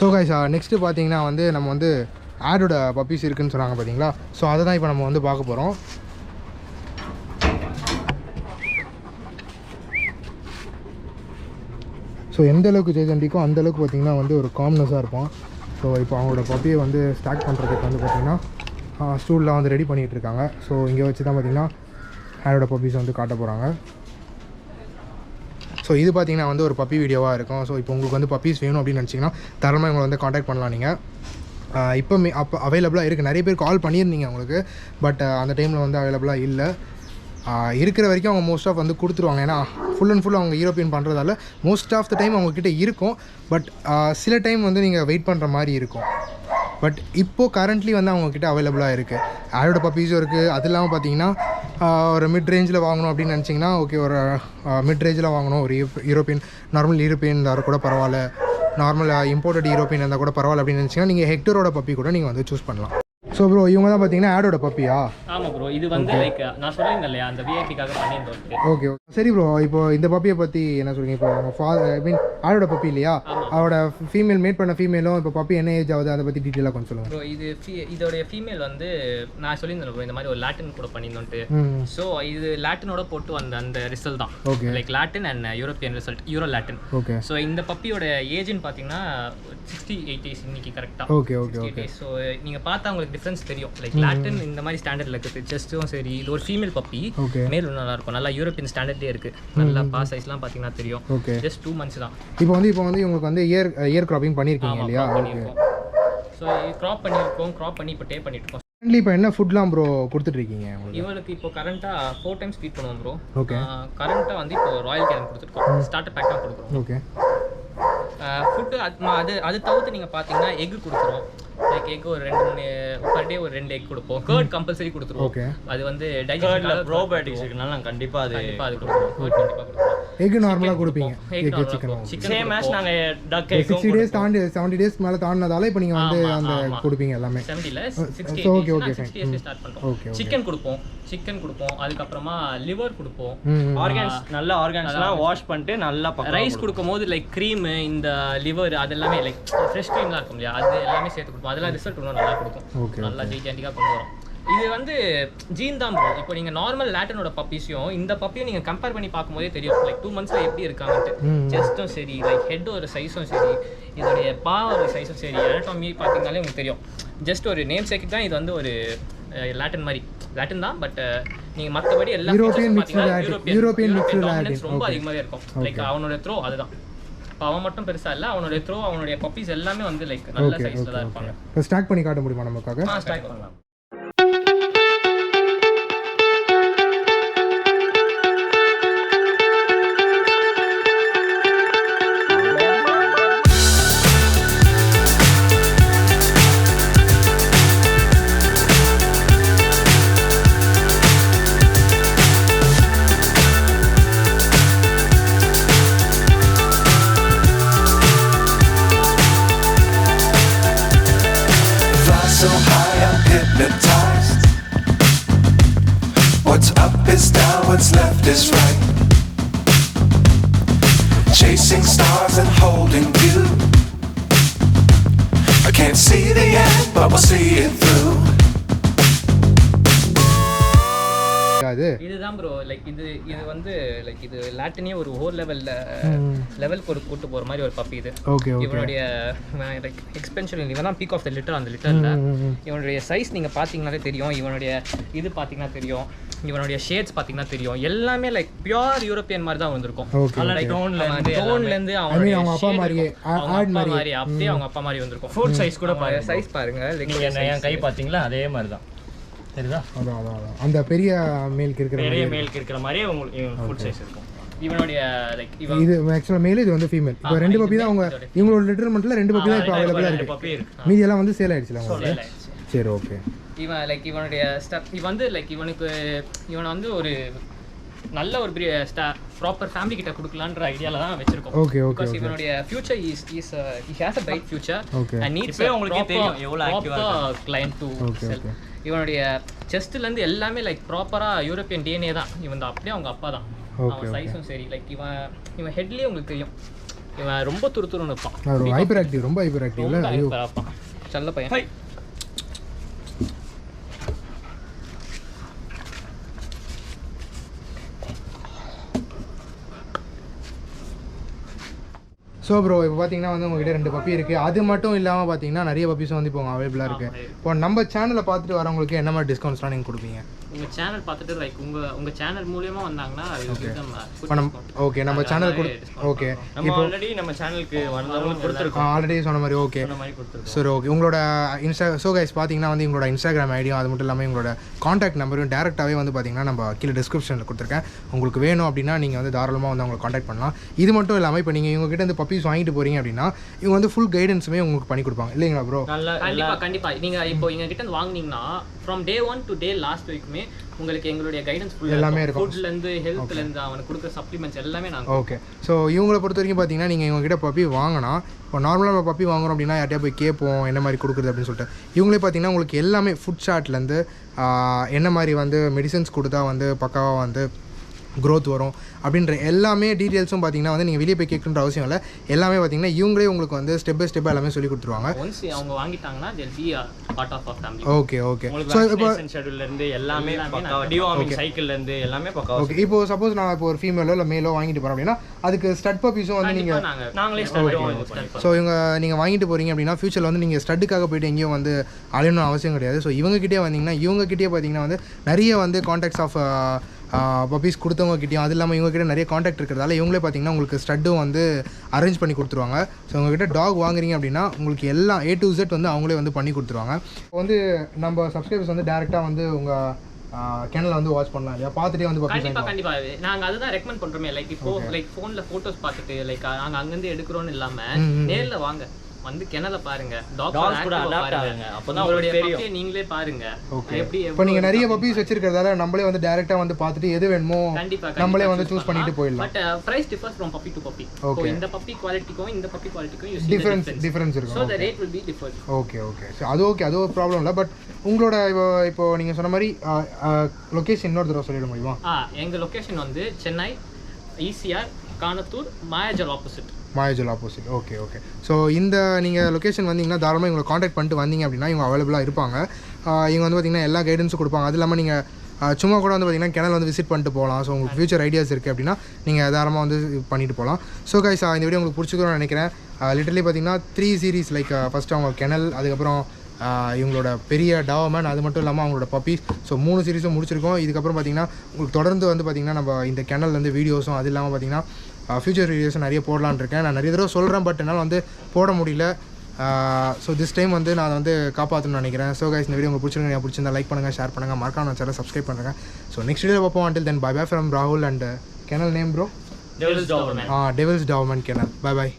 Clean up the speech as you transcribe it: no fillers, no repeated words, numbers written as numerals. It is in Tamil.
ஸோ கைஸ் நெக்ஸ்ட்டு பார்த்தீங்கன்னா வந்து நம்ம வந்து ஆடோட பப்பீஸ் இருக்குதுன்னு சொன்னாங்க பார்த்தீங்களா. ஸோ அதை தான் இப்போ நம்ம வந்து பார்க்க போகிறோம். ஸோ எந்த அளவுக்கு ஜெய்சண்டிக்கோ அந்தளவுக்கு பார்த்திங்கன்னா வந்து ஒரு காம்னஸாக இருக்கும். ஸோ இப்போ அவங்களோட பப்பியை வந்து ஸ்டார்ட் பண்ணுறதுக்கு வந்து பார்த்திங்கன்னா ஸ்டூலில் வந்து ரெடி பண்ணிகிட்ருக்காங்க. ஸோ இங்கே வச்சு தான் பார்த்திங்கன்னா ஆடோட பப்பீஸ் வந்து காட்ட போகிறாங்க. ஸோ இது பார்த்திங்கன்னா வந்து ஒரு பப்பி வீடியோவாக இருக்கும். ஸோ இப்போ உங்களுக்கு வந்து பப்பீஸ் வேணும் அப்படின்னு நினச்சிங்கன்னா தரமாக இவங்களை வந்து காண்டாக்ட் பண்ணலாம். நீங்கள் அப்போ அவைலபிளாக இருக்குது. நிறைய பேர் கால் பண்ணியிருந்தீங்க உங்களுக்கு, பட் அந்த டைமில் வந்து அவைலபிளாக இல்லை. இருக்கிற வரைக்கும் அவங்க மோஸ்ட் ஆஃப் வந்து கொடுத்துருவாங்க. ஏன்னா ஃபுல் அண்ட் ஃபுல் அவங்க யூரோப்பியன் பண்ணுறதால மோஸ்ட் ஆஃப் த டைம் அவங்கக்கிட்ட இருக்கும். பட் சில டைம் வந்து நீங்கள் வெயிட் பண்ணுற மாதிரி இருக்கும். பட் இப்போது கரண்ட்லி வந்து அவங்கக்கிட்ட அவைலபிளாக இருக்குது. ஆடோட பப்பீஸும் இருக்குது. அது இல்லாமல் பார்த்தீங்கன்னா ஒரு மிட் ரேஞ்சில் வாங்கணும் அப்படின்னு நினச்சிங்கன்னா ஓகே, ஒரு மிட் ரேஞ்சில் வாங்கணும், ஒரு யூரோப்பியன் நார்மல் யூரோப்பியன் இருந்தால் கூட பரவாயில்ல, நார்மல் இம்போர்ட்டட் யூரோப்பியன் இருந்தால் கூட பரவாயில்ல அப்படின்னு நினச்சிங்கன்னா நீங்கள் ஹெக்டரோட பப்பி கூட நீங்கள் வந்து சூஸ் பண்ணலாம். ஸோ ப்ரோ இவங்க தான் பார்த்தீங்கன்னா ஆடோட பப்பியா? ஆமாம் ப்ரோ, இது வந்து லைக் நான் சொல்லியிருந்தேன் இல்லையா, அந்த விஐபிக்காக பண்ணியிருந்தோம். ஓகே சரி ப்ரோ, இப்போ இந்த பப்பியை பற்றி என்ன சொல்றீங்க? இப்போ ஐ மீன் ஆடோட பப்பி இல்லையா, அவரோட ஃபீமேல் மேட் பண்ண ஃபீமேலும் இப்போ பப்பி என்ன ஏஜ் ஆகுது அதை பற்றி டீட்டெயிலாக கொஞ்சம் சொல்லுங்கள் ப்ரோ. இதோடைய ஃபீமேல் வந்து நான் சொல்லியிருந்தேன் ப்ரோ, இந்த மாதிரி ஒரு லாட்டின் கூட பண்ணியிருந்தோன்ட்டு. ஸோ இது லாட்டினோட போட்டு வந்த அந்த ரிசல்ட் தான். Okay, like Latin and European result, euro Latin. Okay, so இந்த பப்பியோட ஏஜ்னு பார்த்தீங்கன்னா 68 days இன்னைக்கு கரெக்டாக. Okay okay okay. ஸோ நீங்கள் பார்த்தா உங்களுக்கு டிஃப்ரென்ஸ் தெரியும். லைக் லாட்டின் இந்த மாதிரி ஸ்டாண்டர்டில் இருக்குது, செஸ்ட்டும் சரி. இது ஒரு ஃபீமேல் பப்பி, மேல் நல்லா இருக்கும், நல்லா யூரோப்பியன் ஸ்டாண்டர்ட்லேயே இருக்குது. நல்லா பாஸ் சைஸ்லாம் பார்த்தீங்கன்னா தெரியும். ஓகே, ஜஸ்ட் 2 months தான். இப்போ வந்து இவங்களுக்கு வந்து இயர் கிராப்பிங் பண்ணியிருக்கீங்க இல்லையா? ஸோ கிராப் பண்ணி இப்போ டே பண்ணிட்டு இருக்கோம். இப்போ என்ன ஃபுட்லாம் ப்ரோ கொடுத்துட்ருக்கீங்க இவளுக்கு? இப்போ கரண்ட்டாக 4 times ஃபீட் பண்ணுவோம் ப்ரோ. ஓகே, கரண்ட்டாக வந்து இப்போ ராயல் கேரன் கொடுத்துருக்கோம், ஸ்டார்டர் பேக் தான் கொடுக்குறோம். ஓகே, ஃபுட்டு அது தவிர்த்து நீங்கள் பார்த்தீங்கன்னா எக்கு கொடுக்குறோம். லைக் எக் ஒரு 2 பர் டே ஒரு 2 எக் கொடுப்போம். கர்ட் கம்பல்சரி கொடுத்துருவோம். ஓகே, அது வந்து டைஜஸ்ட் ப்ரோபயோட்டிக்ஸ் இருக்குனால நாங்கள் கண்டிப்பாக அது கொடுக்குறோம். கர்ட் கண்டிப்பாக கொடுக்குறோம். எக் நார்மலாக கொடுப்பீங்க? எக் சிக்கன் சேம் மேட்ச் நாங்கள் டக் எக் 60 days தாண்டி 70 days மேலே தாண்டினதால இப்போ நீங்கள் வந்து அந்த கொடுப்பீங்க எல்லாமே 70 இல்ல 60. ஓகே ஓகே, 60 days ஸ்டார்ட் பண்ணுறோம். ஓகே, சிக்கன் கொடுப்போம். அதுக்கப்புறமா லிவர் கொடுப்போம். ஆர்கான்ஸ் நல்ல ஆர்கான்ஸ்லாம் வாஷ் பண்ணிட்டு நல்லா ரைஸ் கொடுக்கும்போது லைக் க்ரீம், இந்த லிவர் அதெல்லாமே லைக் ஃப்ரெஷ் க்ரீம்லாம் இருக்கும் இல்லையா, அது எல்லாமே சேர்த்து கொடுப்போம். அதெல்லாம் ரிசல்ட் இன்னும் நல்லா கொடுக்கும். நல்லா ஜெய்ஜாண்டிக்காக கொண்டு வரும். இது வந்து ஜீன் தான் ப்ரோ. இப்போ நீங்கள் நார்மல் லாட்டினோட பப்பீஸையும் இந்த பப்பியும் நீங்கள் கம்பேர் பண்ணி பார்க்கும்போதே தெரியும் லைக் 2 monthsல எப்படி இருக்காங்கன்ட்டு. செஸ்ட்டும் சரி, லைக் ஹெட்டோட சைஸும் சரி, இதோடைய பாவோட சைஸும் சரி, அனட்டாமி பார்த்தீங்கனாலே உங்களுக்கு தெரியும். ஜஸ்ட் ஒரு நேம் சேக்கு தான் இது வந்து ஒரு லாட்டின் மாதிரி, லாட்டின் தான். பட் நீங்கள் மற்றபடி எல்லா யூரோப்பியன் டாமினன்ஸ் ரொம்ப அதிகமாகவே இருக்கும். லைக் அவனோட த்ரோ அதுதான். இப்போ அவன் மட்டும் பெருசாக இல்லை, அவனுடைய த்ரோ, அவனுடைய பப்பீஸ் எல்லாமே வந்து லைக் நல்ல சைஸில் தான் இருப்பாங்க. இப்போ ஸ்டார்ட் பண்ணி காட்ட முடியுமா நமக்காக? ஸ்டார்ட் பண்ணலாம். So high I'm hypnotized. What's up is down, what's left is right. Chasing stars and holding you. I can't see the end, but we'll see it through. இதுதான் ப்ரோ. லைக் இது வந்து லைக் இது லாட்டினே ஒரு ஹோல் லெவலுக்கு ஒரு கூட்டு போகிற மாதிரி ஒரு பப்பி இது. இவனுடைய லைக் எக்ஸ்பென்ஷன் இவன் தான் பீக் ஆஃப் த லிட்டர். அந்த லிட்டரில் இவனுடைய சைஸ் நீங்கள் பார்த்தீங்கன்னாலே தெரியும். இவனுடைய இது பார்த்தீங்கன்னா தெரியும், இவனுடைய ஷேட்ஸ் பார்த்தீங்கன்னா தெரியும். எல்லாமே லைக் பியூர் யூரோப்பியன் மாதிரி தான் வந்திருக்கும். டோன்லேருந்து அவனுடைய அப்பா மாதிரி அப்படியே அவங்க அப்பா மாதிரி வந்திருக்கும். ஃபுட் சைஸ் கூட பாருங்க, சைஸ் பாருங்க. என் கை பார்த்தீங்களா அதே மாதிரி தான் தெரியுதா? அதான் அந்த பெரிய மேலுக்கு இருக்கிற மாதிரியே உங்களுக்கு ஃபுட் சைஸ் இருக்கும். இவனுடைய லைக் இது ஆக்சுவலா மேல், இது வந்து ஃபீமேல். இப்போ 2 பப்பி தான் அவங்க இவங்களோட லிட்டர்மெண்ட்ல 2 பப்பி தான் இப்போ அவைலபிளா இருக்கு. மீதி எல்லாம் வந்து சேல் ஆயிடுச்சுல உங்களுக்கு? சரி ஓகே. இவன் லைக் இவனுடைய இவன் வந்து லைக் இவனை வந்து ஒரு நல்ல ஒரு பெரிய ப்ராப்பர் ஃபேமிலி கிட்ட கொடுக்கலான்ற ஐடியால தான் வச்சிருக்கோம். Okay okay. இவனுடைய future he has a bright future and needs உங்களுக்கு தெரியும் எவ்வளவு ஆக்டிவா client to sell. இவனுடைய செஸ்ட்ல இருந்து எல்லாமே லைக் ப்ராப்பரா யூரோப்பியன் டிஎன்ஏ தான். இவன் அப்படியே அவங்க அப்பா தான். அவன் சைஸும் சரி, லைக் இவன் ஹெட்லயே உங்களுக்கு தெரியும் இவன் ரொம்ப துருத்துருன்னு இருப்பான். ஒரு ஹைப்பர் ஆக்டிவ், ரொம்ப ஹைப்பர் ஆக்டிவ்ல. ஐயோ செல்ல பையன். ஸோ ப்ரோ இப்போ பார்த்தீங்கன்னா வந்து உங்ககிட்ட 2 பப்பி இருக்குது. அது மட்டும் இல்லாமல் பார்த்தீங்கன்னா நிறைய பப்பீஸும் வந்து இப்போ அவைலபிளாக இருக்குது. இப்போ நம்ம சேனலை பார்த்துட்டு வரவங்களுக்கு என்ன மாதிரி டிஸ்கவுண்ட்ஸ்லாம் நீங்கள் கொடுப்பீங்க? உங்கள் சேனல் பார்த்துட்டு லைக் உங்கள் சேனல் மூலியமாக வந்தாங்கன்னா ஓகே நம்ம சேனல் ஓகே நம்ம ஆல்ரெடி நம்ம சேனலுக்கு வந்தவங்களுக்கு கொடுத்துருக்கோம். ஆல்ரெடி சொன்ன மாதிரி ஓகே சரி ஓகே. உங்களோட ஸோ கைஸ் பார்த்தீங்கன்னா வந்து உங்களோட இன்ஸ்டாகிராம் ஐடியும் அது மட்டும் இல்லாமல் உங்களோட காண்டாக்ட் நம்பரும் டேரெக்டாகவே வந்து பார்த்தீங்கன்னா நம்ம கீழே டிஸ்கிரிப்ஷனில் கொடுத்துருக்கேன். உங்களுக்கு வேணும் அப்படின்னா நீங்கள் வந்து தாராளமாக வந்து அவங்களை காண்டாக்ட் பண்ணலாம். இது மட்டும் இல்லாமல் இப்போ நீங்கள் இவங்ககிட்ட இந்த பப்பீஸ் வாங்கிட்டு போகிறீங்க அப்படின்னா இவங்க வந்து ஃபுல் கைடன்ஸுமே உங்களுக்கு பண்ணி கொடுப்பாங்க இல்லைங்களா ப்ரோ? கண்டிப்பாக நீங்கள் இப்போ எங்ககிட்ட வாங்கினீங்கன்னா from day 1 to day last வரைக்குமே உங்களுக்கு எங்களுடைய கைடன்ஸ் ஃபுல் எல்லாமே இருக்கும். ஃபுட்லேருந்து ஹெல்த்லேருந்து அவனுக்கு கொடுக்குற சப்ளிமெண்ட்ஸ் எல்லாமே நாங்கள். ஓகே ஸோ இவங்களை பொறுத்த வரைக்கும் பார்த்தீங்கன்னா நீங்கள் இவங்ககிட்ட பப்பி வாங்கினா இப்போ நார்மலாக நம்ம பப்பி வாங்குறோம் அப்படின்னா யார்ட்டையா போய் கேட்போம் என்ன மாதிரி கொடுக்குறது அப்படின்னு சொல்லிட்டு. இவங்களே பார்த்தீங்கன்னா உங்களுக்கு எல்லாமே ஃபுட் சார்ட்லேருந்து என்ன மாதிரி வந்து மெடிசன்ஸ் கொடுத்தா வந்து பக்காவாக வந்து க்ரோத் வரும் அப்படின்ற எல்லாமே டீட்டெயில்ஸும் பார்த்தீங்கன்னா வந்து நீங்கள் வெளியே போய் கேட்கணுன்ற அவசியம் இல்லை. எல்லாமே பார்த்தீங்கன்னா இவங்களே உங்களுக்கு வந்து ஸ்டெப் பை ஸ்டெப்பாக எல்லாமே சொல்லி கொடுத்துருவாங்க. ஒன்ஸ் அவங்க வாங்கிட்டாங்கன்னா they'll be a part of our family. Okay okay so இப்போ ஷெட்யூல்ல இருந்து எல்லாமே பக்காவா, டிவார்மிங் சைக்கிள்ல இருந்து எல்லாமே பக்காவா. ஓகே இப்போ சப்போஸ் நான் இப்போ ஒரு ஃபீமேலோ இல்லை மேலோ வாங்கிட்டு போகிறேன் அப்படின்னா அதுக்கு ஸ்டட் பப்பீஸும் வந்து நீங்கள் நாங்களே ஸோ நீங்கள் வாங்கிட்டு போகிறீங்க அப்படின்னா ஃபியூச்சரில் வந்து நீங்கள் ஸ்டட்டுக்காக போயிட்டு எங்கேயும் வந்து அலையணும் அவசியம் கிடையாது. ஸோ இவங்ககிட்டே வந்தீங்கன்னா இவங்ககிட்டே பார்த்தீங்கன்னா வந்து நிறைய வந்து கான்டாக்ட்ஸ் ஆஃப் பப்பீஸ் கொடுத்தவங்ககிட்டயும் அது இல்லாமல் இவங்ககிட்ட நிறைய காண்டாக்ட் இருக்கிறதால இவங்களே பார்த்தீங்கன்னா உங்களுக்கு ஸ்டட்டும் வந்து அரேஞ்ச் பண்ணி கொடுத்துருவாங்க. ஸோ உங்ககிட்ட டாக் வாங்குறீங்க அப்படின்னா உங்களுக்கு எல்லாம் A to Z வந்து அவங்களே வந்து பண்ணி கொடுத்துருவாங்க. இப்போ வந்து நம்ம சப்ஸ்கிரைபர்ஸ் வந்து டேரெக்டாக வந்து உங்கள் சேனலை வந்து வாட்ச் பண்ணலாம் இல்லையா? பார்த்துட்டே வந்து கண்டிப்பாக நாங்கள் அதுதான் ரெக்கமெண்ட் பண்ணுறோமே. லைக் இப்போ லைக் ஃபோனில் ஃபோட்டோஸ் பார்த்துட்டு லைக் நாங்கள் அங்கேருந்து எடுக்கிறோன்னு இல்லாமல் நேரில் வாங்க வந்து கிணல பாருங்க, டாக்டர் கூட அடாப்ட் ஆகுங்க. அப்பதான் உங்களுக்கு தெரியும். நீங்களே பாருங்க எப்படி. இப்போ நீங்க நிறைய பப்பீஸ் வச்சிருக்கிறதால நம்மளே வந்து டைரக்டா வந்து பார்த்துட்டு எது வேணுமோ நம்மளே வந்து சூஸ் பண்ணிட்டு போயிடலாம். But price differs from puppy to puppy. Okay இந்த பப்பி குவாலிட்டிக்கும் இந்த பப்பி குவாலிட்டிக்கும் யூ see டிஃபரன்ஸ் இருக்கும். so the rate will be different. Okay okay so அது ஓகே, அது ஒரு ப்ராப்ளம் இல்லை. பட் உங்களோட இப்போ நீங்க சொன்ன மாதிரி லொகேஷன் இன்னொரு தடவை சொல்லிட முடியுமா? எங்க லொகேஷன் வந்து Chennai ECR Kanathur Mayajaal opposite. Okay okay. So இந்த நீங்கள் லொக்கேஷன் வந்தீங்கன்னா தாராளமாக இவங்களை காண்டாக்ட் பண்ணிட்டு வந்தீங்க அப்படின்னா இவங்க அவைலபிளாக இருப்பாங்க. இவங்க வந்து பார்த்திங்கன்னா எல்லா கைடன்ஸும் கொடுப்பாங்க. அது இல்லாமல் நீங்கள் சும்மா கூட வந்து பார்த்திங்கன்னா கிணல் வந்து விசிட் பண்ணிட்டு போகலாம். ஸோ உங்களுக்கு ஃபியூச்சர் ஐடியாஸ் இருக்குது அப்படின்னா நீங்கள் தாராளமாக வந்து பண்ணிட்டு போகலாம். ஸோ கைஸ் இந்த வீடியோ உங்களுக்கு பிடிச்சிக்கணும்னு நினைக்கிறேன். லிட்டரலி பார்த்திங்கன்னா 3 சீரீஸ் லைக் ஃபஸ்ட்டு அவங்க கிணல், அதுக்கப்புறம் இவங்களோட பெரிய டாவர்மேன், அது மட்டும் இல்லாமல் அவங்களோட பப்பீஸ். ஸோ 3 சீரீஸும் முடிச்சிருக்கோம். இதுக்கப்புறம் பார்த்திங்கன்னா உங்களுக்கு தொடர்ந்து வந்து பார்த்திங்கன்னா நம்ம இந்த கிணல்லேருந்து வீடியோஸும் அது இல்லாமல் பார்த்திங்கன்னா ஃபியூச்சர் வீடியோஸும் நிறைய போடலான்னு இருக்கேன். நான் நிறைய தடவை சொல்கிறேன், பட் என்னால் வந்து போட முடியல. ஸோ திஸ் டைம் வந்து நான் வந்து காப்பாற்றணும்னு நினைக்கிறேன். ஸோ கைஸ் இந்த வீடியோ உங்களுக்கு பிடிச்சிருந்தா லைக் பண்ணுங்கள், ஷேர் பண்ணுங்கள், மறக்காம சேனலை சப்ஸ்கிரைப் பண்ணுங்கள். ஸோ நெக்ஸ்ட் வீடியோ பார்ப்போம். until then bye bye from Rahul and kennel name bro Devil's Doberman. Devil's Doberman kennel. Bye bye.